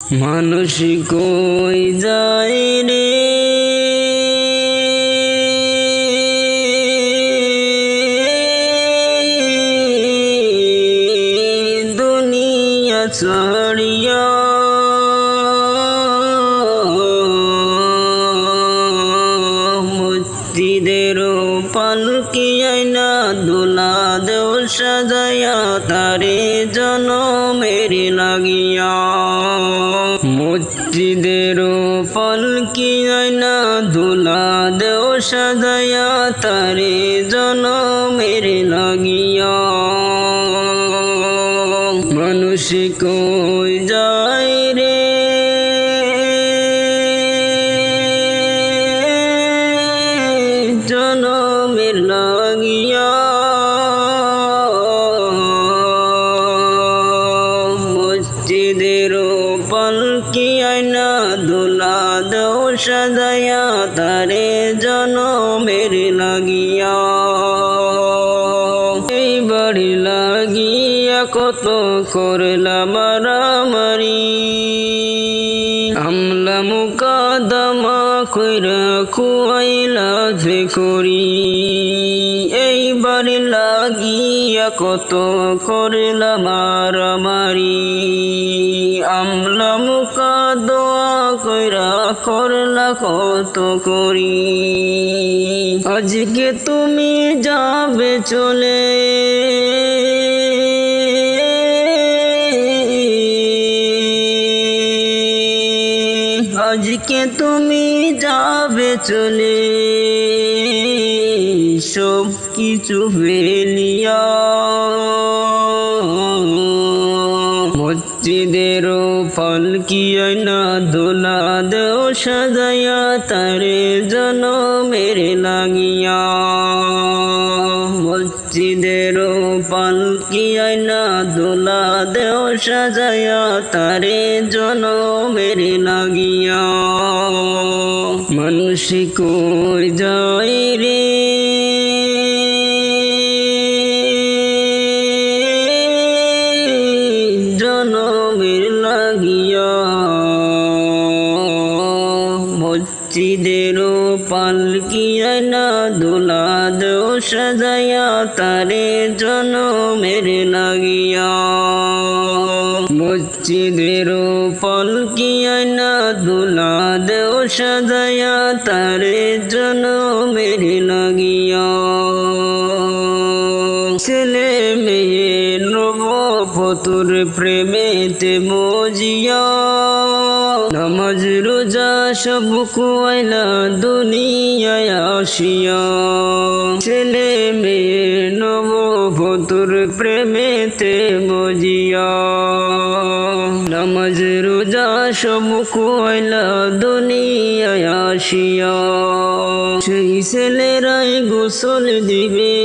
মানুষ কই যায় রে দুনিয়া ছাড়িয়া মসজিদের পালকি আইনা দোলা দেও সাজায়া তারে জনমের লাগিয়া মসজিদের পালকি আইনা দোলা দেও সাজায়া তারে জনমের লাগিয়া মানুষ কই যায় রে জনমের লাগিয়া মসজিদের পালকি আইনা দোলা দেও সাজায়া তারে জনমের লাগিয়া এই বাড়ি লাগিয়া কত করলা মারামারি আমলা মুকাদমা কইরা খুয়াইলা যে করি এই বাড়ি লাগিয়া কত করলা মারামারি আমলা মুকাদমা কইরা করলা কত করি আজকে তুমি যাবে চলে আজকে তুমি যাবে চলে সব কিছু ফেলিয়া মসজিদের পালকি আইনা দোলা দেও সাজায়া তারে জনমের লাগিয়া মসজিদের পালকি আইনা দোলা দেও সাজায়া তারে জনমের লাগিয়া মানুষ কই যায় রে জনমের লাগিয়া মসজিদের পালকি আইনা দোলা দেও সাজায়া তারে জনমের লাগিয়া মসজিদের পালকি আইনা দোলা দেও সাজায়া তারে জনমের লাগিয়া ছেলে মেয়ে নববধূর প্রেমেতে মজিয়া নামাজ রোজা সব কুয়াইলা দুনিয়ায় আসিয়া ছেলে মেয়ে নববধূর প্রেমেতে মজিয়া নামাজ রোজা সব কুয়াইলা দুনিয়ায় আসিয়া সেই ছেলেরাই গোসল দিবে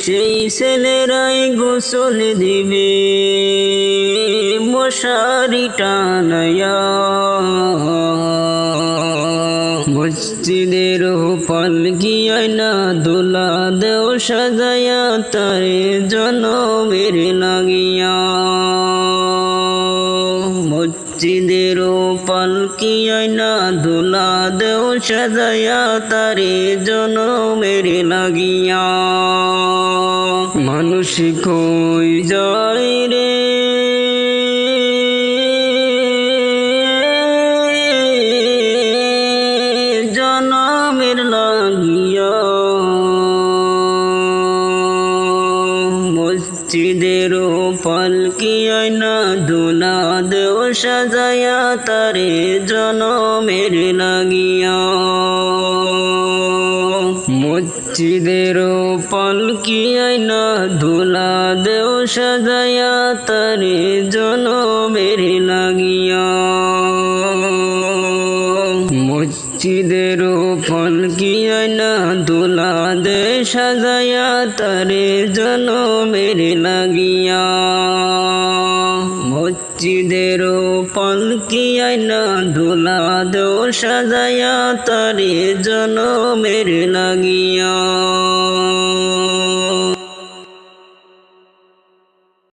সেই ছেলেরাই গোসল দিবে মশারি টানায়া মসজিদের পালকি আইনা দোলা দেও সাজায়া তারে জনমের লাগিয়া মসজিদের পালকি আইনা দোলা দেও সাজায়া তারে জনমের লাগিয়া মানুষ কই যায় রে জনমের লাগিয়া মসজিদের পালকি আইনা দোলা দেও সাজায়া তারে জনমের লাগিয়া মসজিদের পালকি আইনা দোলা দেও সাজায়া তারে জনমের লাগিয়া মসজিদের পালকি আইনা দোলা দে সাজায়া তারে জনমের লাগিয়া মসজিদের পালকি আইনা দোলা দেও সাজায়া তারে জনমের লাগিয়া।